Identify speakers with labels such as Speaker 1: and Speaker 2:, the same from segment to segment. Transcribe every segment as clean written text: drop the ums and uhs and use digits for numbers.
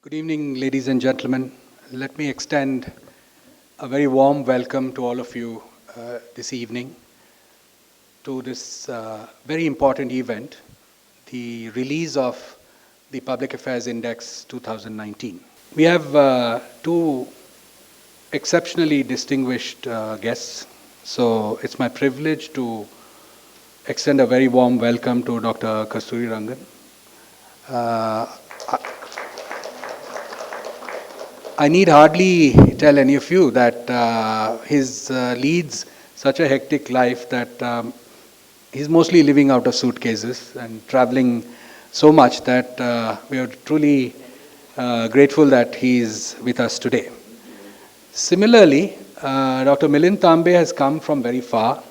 Speaker 1: Good evening, ladies and gentlemen. Let me extend a very warm welcome to all of you this evening to this very important event, the release of the Public Affairs Index 2019. We have two exceptionally distinguished guests, so it's my privilege to extend a very warm welcome to Dr. Kasturi Rangan. I need hardly tell any of you that his leads such a hectic life that he's mostly living out of suitcases and traveling so much that we are truly grateful that he is with us today. Similarly, Dr. Milind Tambe has come from very far.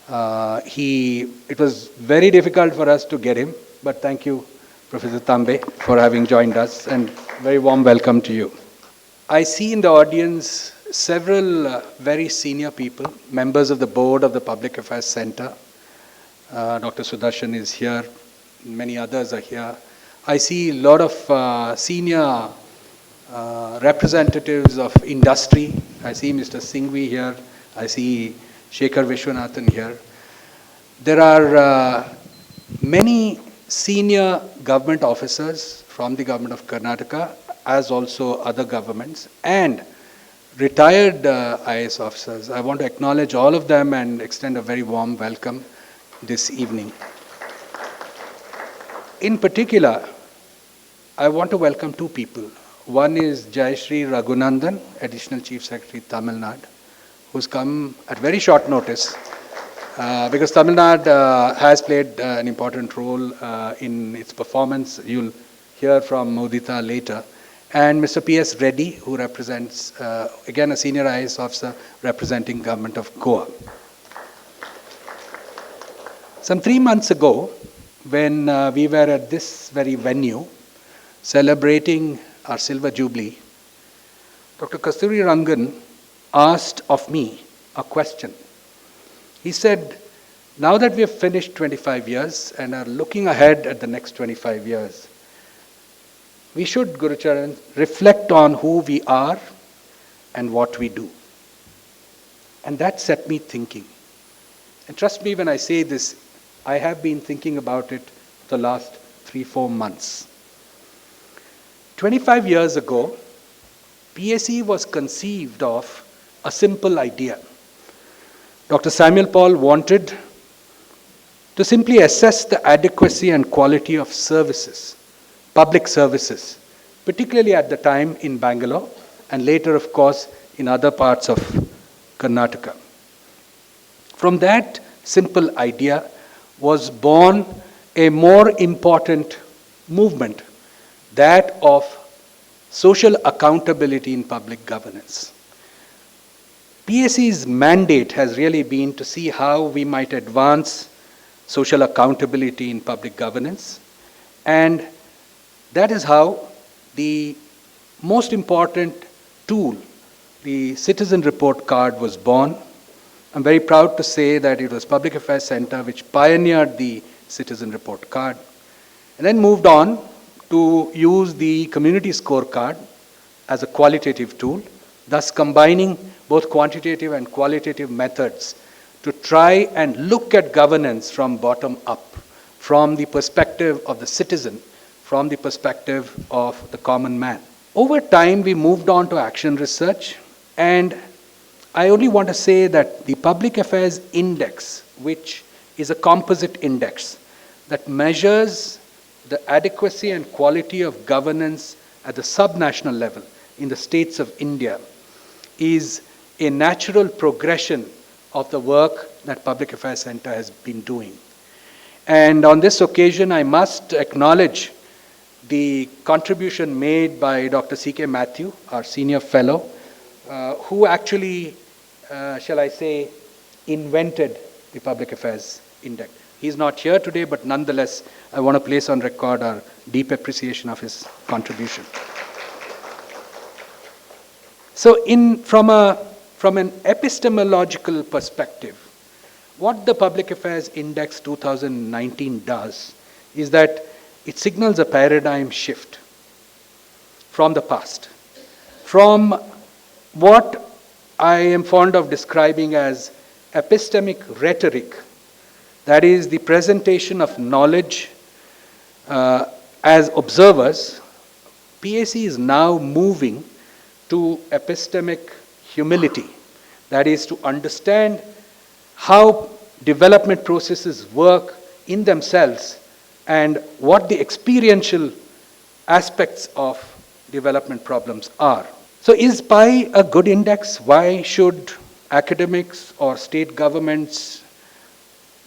Speaker 1: It was very difficult for us to get him, but thank you, Professor Tambe, for having joined us, and very warm welcome to you. I see in the audience several very senior people, members of the board of the Public Affairs Center. Dr. Sudarshan is here, many others are here. I see a lot of senior representatives of industry. I see Mr. Singhvi here, I see Shekhar Vishwanathan here. There are many senior government officers from the government of Karnataka, as also other governments, and retired IAS officers. I want to acknowledge all of them and extend a very warm welcome this evening. In particular, I want to welcome two people. One is Jayashree Raghunandan, Additional Chief Secretary, Tamil Nadu, who's come at very short notice because Tamil Nadu has played an important role in its performance. You'll hear from Mudita later. And Mr. P.S. Reddy, who represents, again, a senior IAS officer representing government of Goa. Some 3 months ago, when we were at this very venue, celebrating our Silver Jubilee, Dr. Kasturi Rangan asked of me a question. He said, now that we have finished 25 years and are looking ahead at the next 25 years, we should, Gurucharan, reflect on who we are and what we do. And that set me thinking. And trust me when I say this, I have been thinking about it the last 3-4 months. 25 years ago, PAC was conceived of a simple idea. Dr. Samuel Paul wanted to simply assess the adequacy and quality of services, public services, particularly at the time in Bangalore and later, of course, in other parts of Karnataka. From that simple idea was born a more important movement, that of social accountability in public governance. PAC's mandate has really been to see how we might advance social accountability in public governance, and that is how the most important tool, the Citizen Report Card, was born. I'm very proud to say that it was Public Affairs Center which pioneered the Citizen Report Card, and then moved on to use the Community Scorecard as a qualitative tool, thus combining both quantitative and qualitative methods to try and look at governance from bottom up, from the perspective of the citizen, from the perspective of the common man. Over time, we moved on to action research, and I only want to say that the Public Affairs Index, which is a composite index that measures the adequacy and quality of governance at the subnational level in the states of India, is a natural progression of the work that Public Affairs Center has been doing. And on this occasion, I must acknowledge the contribution made by Dr. C.K. Matthew, our senior fellow, who actually, shall I say, invented the Public Affairs Index. He's not here today, but nonetheless, I want to place on record our deep appreciation of his contribution. So from an epistemological perspective, what the Public Affairs Index 2019 does is that it signals a paradigm shift. from the past, from what I am fond of describing as epistemic rhetoric, that is, the presentation of knowledge as observers. PAC is now moving to epistemic humility, that is, to understand how development processes work in themselves and what the experiential aspects of development problems are. So is PAI a good index? Why should academics or state governments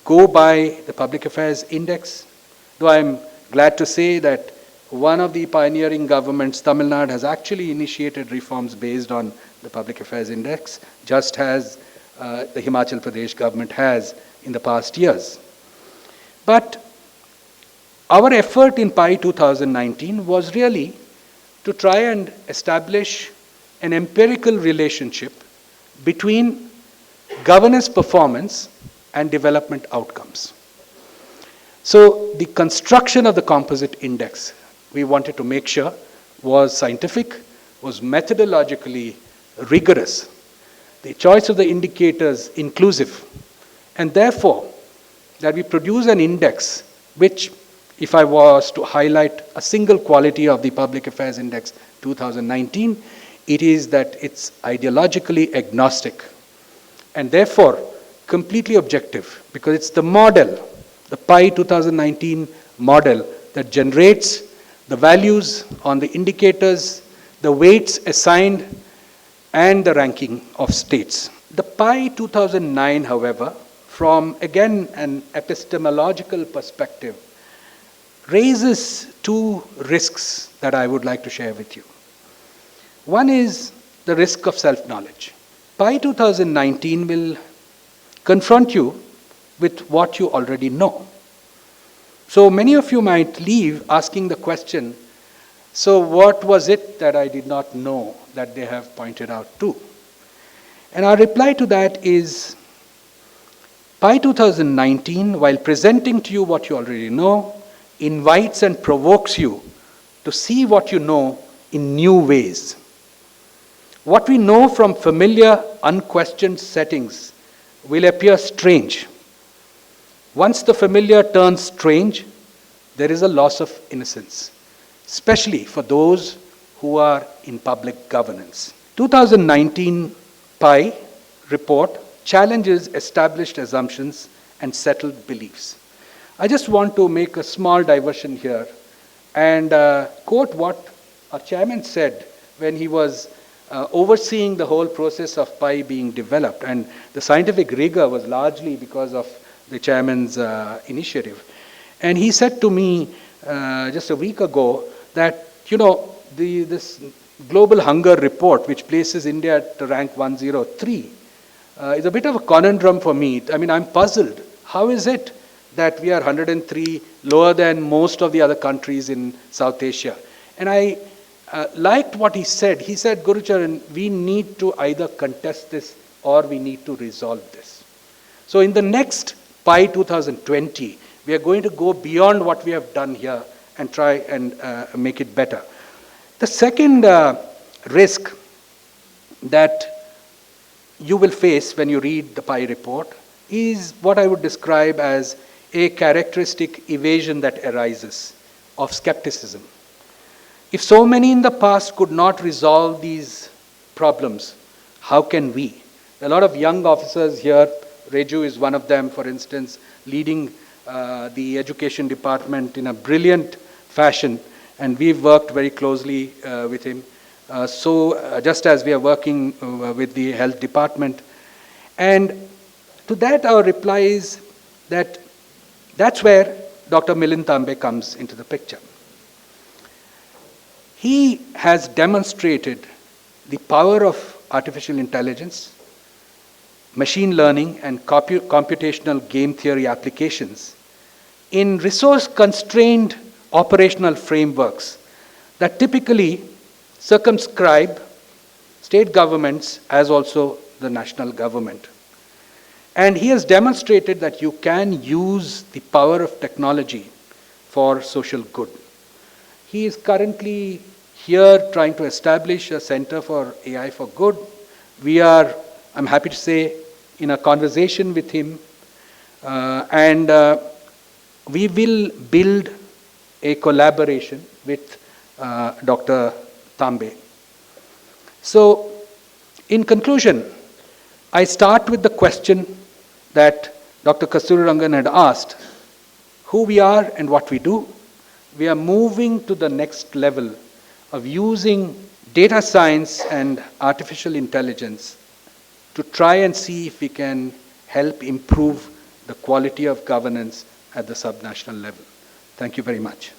Speaker 1: go by the Public Affairs Index? Though I'm glad to say that one of the pioneering governments, Tamil Nadu, has actually initiated reforms based on the Public Affairs Index, just as the Himachal Pradesh government has in the past years. But our effort in PAI 2019 was really to try and establish an empirical relationship between governance performance and development outcomes. So the construction of the composite index, we wanted to make sure, was scientific, was methodologically rigorous, the choice of the indicators inclusive, and therefore that we produce an index which, if I was to highlight a single quality of the Public Affairs Index 2019, it is that it's ideologically agnostic and therefore completely objective, because it's the model, the PAI 2019 model, that generates the values on the indicators, the weights assigned, and the ranking of states. The PAI 2009, however, from again an epistemological perspective, raises two risks that I would like to share with you. One is the risk of self-knowledge. PAI 2019 will confront you with what you already know. So many of you might leave asking the question, so what was it that I did not know that they have pointed out to? And our reply to that is, PAI 2019, while presenting to you what you already know, invites and provokes you to see what you know in new ways. What we know from familiar, unquestioned settings will appear strange. Once the familiar turns strange, there is a loss of innocence, especially for those who are in public governance. 2019 PAI report challenges established assumptions and settled beliefs. I just want to make a small diversion here and quote what our chairman said when he was overseeing the whole process of PAI being developed, and the scientific rigor was largely because of the chairman's initiative. And he said to me just a week ago that, this global hunger report, which places India at rank 103, is a bit of a conundrum for me. I mean, I'm puzzled. How is it that we are 103, lower than most of the other countries in South Asia? And I liked what he said. He said, Gurucharan, we need to either contest this or we need to resolve this. So in the next PAI 2020, we are going to go beyond what we have done here and try and make it better. The second risk that you will face when you read the PAI report is what I would describe as a characteristic evasion that arises of skepticism. If so many in the past could not resolve these problems, how can we? A lot of young officers here, Reju is one of them, for instance, leading the education department in a brilliant fashion, and we've worked very closely with him. Just as we are working with the health department. And to that our reply is that that's where Dr. Milind Tambe comes into the picture. He has demonstrated the power of artificial intelligence, machine learning, and computational game theory applications in resource-constrained operational frameworks that typically circumscribe state governments as also the national government. And he has demonstrated that you can use the power of technology for social good. He is currently here trying to establish a Center for AI for Good. We are, I'm happy to say, in a conversation with him, and we will build a collaboration with Dr. Tambe. So, in conclusion, I start with the question that Dr. Kasturirangan had asked, who we are and what we do. We are moving to the next level of using data science and artificial intelligence to try and see if we can help improve the quality of governance at the subnational level. Thank you very much.